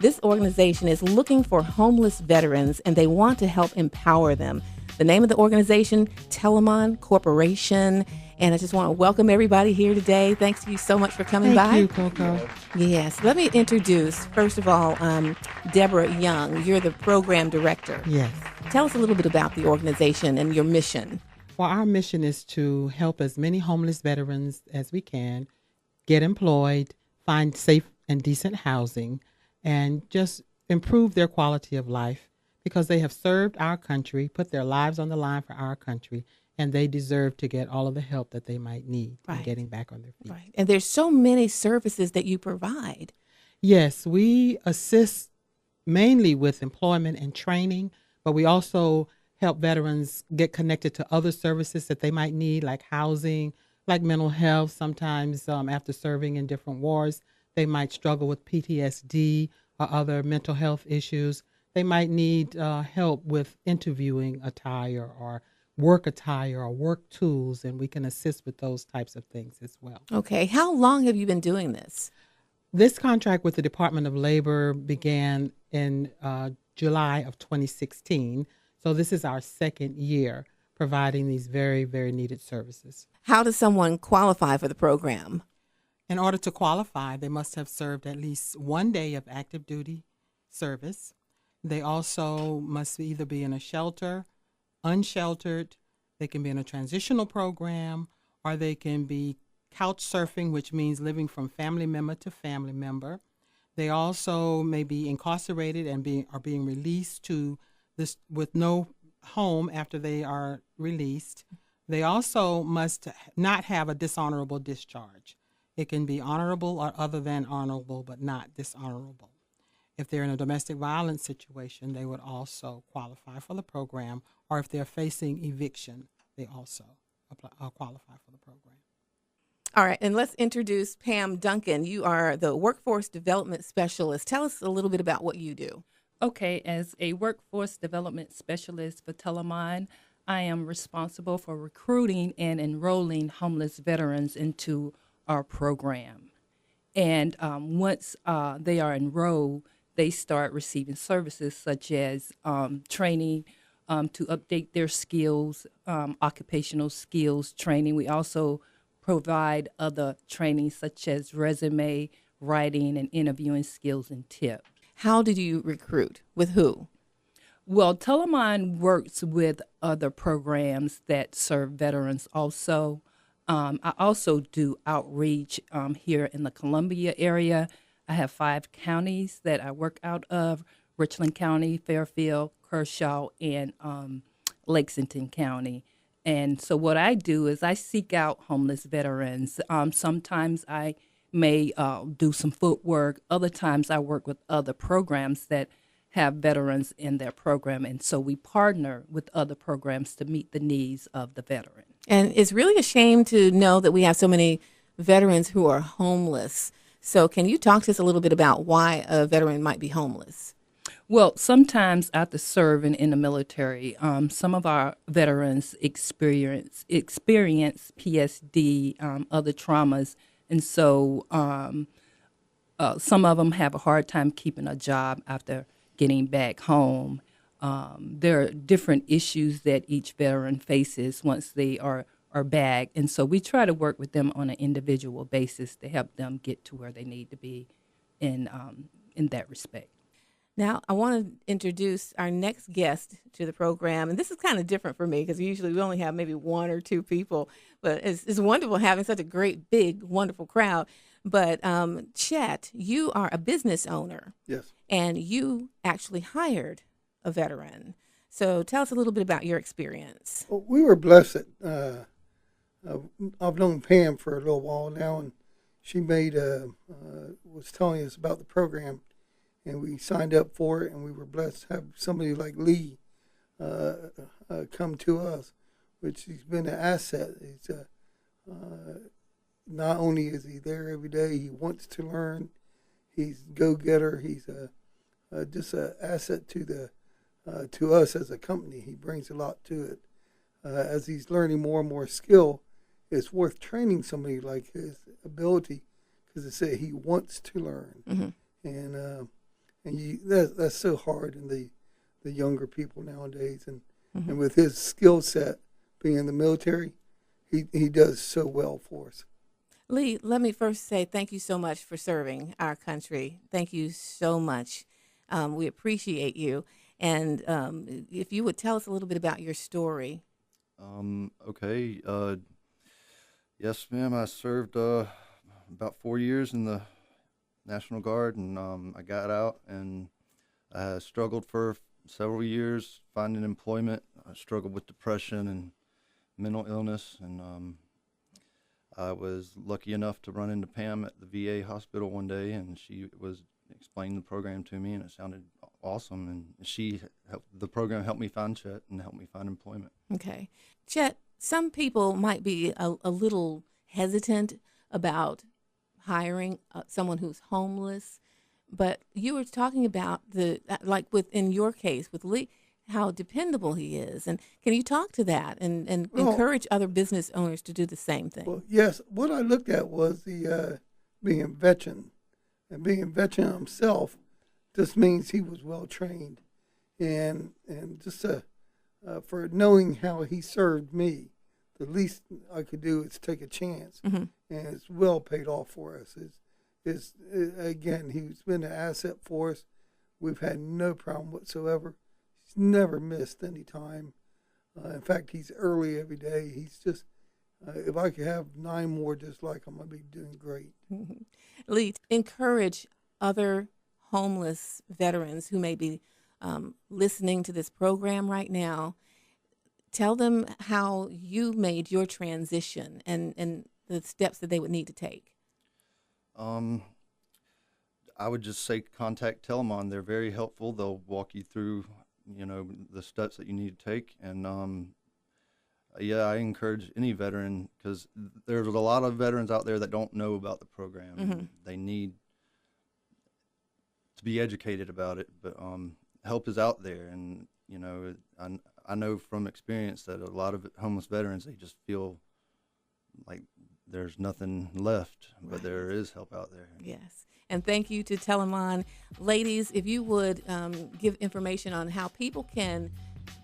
This organization is looking for homeless veterans, and they want to help empower them. The name of the organization, Telamon Corporation. And I just want to welcome everybody here today. Thanks to you so much for coming by. Thank you, Koko. Yes. Let me introduce, first of all, Deborah Young. You're the program director. Yes. Tell us a little bit about the organization and your mission. Well, our mission is to help as many homeless veterans as we can get employed, find safe and decent housing, and just improve their quality of life because they have served our country, put their lives on the line for our country, and they deserve to get all of the help that they might need in getting back on their feet. Right. And there's so many services that you provide. Yes, we assist mainly with employment and training, but we also help veterans get connected to other services that they might need, like housing, like mental health. Sometimes after serving in different wars, they might struggle with PTSD or other mental health issues. They might need help with interviewing attire or work attire or work tools, and we can assist with those types of things as well. Okay. How long have you been doing this? This contract with the Department of Labor began in July of 2016. So this is our second year providing these very, very needed services. How does someone qualify for the program? In order to qualify, they must have served at least 1 day of active duty service. They also must either be in a shelter, unsheltered, they can be in a transitional program, or they can be couch surfing, which means living from family member to family member. They also may be incarcerated and are being released to this with no home after they are released. They also must not have a dishonorable discharge. It can be honorable or other than honorable, but not dishonorable. If they're in a domestic violence situation, they would also qualify for the program, or if they're facing eviction, they also qualify for the program. All right, and let's introduce Pam Duncan. You are the Workforce Development Specialist. Tell us a little bit about what you do. Okay, as a Workforce Development Specialist for Telamon, I am responsible for recruiting and enrolling homeless veterans into our program. And once they are enrolled, they start receiving services such as training to update their skills, occupational skills training. We also provide other training such as resume writing and interviewing skills and tips. How did you recruit? With who? Well, Telamon works with other programs that serve veterans also. I also do outreach here in the Columbia area. I have 5 counties that I work out of: Richland County, Fairfield, Kershaw, and Lexington County. And so what I do is I seek out homeless veterans. Sometimes I may do some footwork. Other times I work with other programs that have veterans in their program. And so we partner with other programs to meet the needs of the veteran. And it's really a shame to know that we have so many veterans who are homeless. So can you talk to us a little bit about why a veteran might be homeless? Well, sometimes after serving in the military, some of our veterans experience PSD, other traumas, and so some of them have a hard time keeping a job after getting back home. There are different issues that each veteran faces once they are back, and so we try to work with them on an individual basis to help them get to where they need to be in that respect. Now, I want to introduce our next guest to the program, and this is kind of different for me because usually we only have maybe 1 or 2 people, but it's wonderful having such a great, big, wonderful crowd. But Chet, you are a business owner. Yes. And you actually hired a veteran. So tell us a little bit about your experience. Well, we were blessed. I've known Pam for a little while now, and she was telling us about the program, and we signed up for it, and we were blessed to have somebody like Lee come to us, which he's been an asset. He's not only is he there every day, he wants to learn. He's a go-getter. He's just an asset to us as a company. He brings a lot to it. As he's learning more and more skill, it's worth training somebody like his ability because it said he wants to learn. Mm-hmm. and that's so hard in the younger people nowadays. And with his skill set being in the military, he does so well for us. Lee, let me first say thank you so much for serving our country. Thank you so much. We appreciate you. And if you would tell us a little bit about your story. Okay. Yes, ma'am. I served about 4 years in the National Guard, and I got out, and I struggled for several years finding employment. I struggled with depression and mental illness, and I was lucky enough to run into Pam at the VA hospital one day, and she was explaining the program to me, and it sounded awesome. And the program helped me find Chet and helped me find employment. Okay. Chet, some people might be a little hesitant about hiring someone who's homeless, but you were talking about in your case with Lee, how dependable he is. And can you talk to that and encourage other business owners to do the same thing? Well, yes. What I looked at was the being a veteran. And being a veteran himself just means he was well trained. And just for knowing how he served me, the least I could do is take a chance. And it's well paid off for us. Again, he's been an asset for us. We've had no problem whatsoever. He's never missed any time. In fact, he's early every day. He's just, if I could have 9 more just like him, I'd be doing great. Lee, encourage other homeless veterans who may be listening to this program right now. Tell them how you made your transition and the steps that they would need to take. I would just say contact Telamon. They're very helpful. They'll walk you through, the steps that you need to take. And I encourage any veteran, because there's a lot of veterans out there that don't know about the program. They need to be educated about it, but help is out there. And I know from experience that a lot of homeless veterans, they just feel like there's nothing left, but there is help out there. Yes. And thank you to Telamon. Ladies, if you would give information on how people can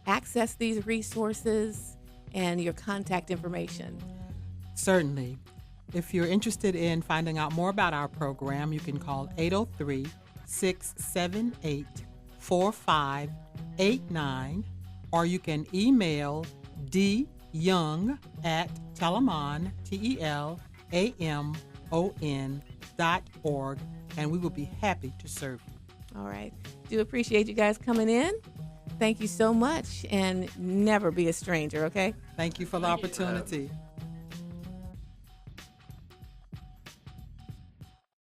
access these resources and your contact information. Certainly. If you're interested in finding out more about our program, you can call 803-678-4589, or you can email dyoung@telamon, telamon.org, and we will be happy to serve you. All right. Do appreciate you guys coming in. Thank you so much, and never be a stranger, okay? Thank you for the opportunity.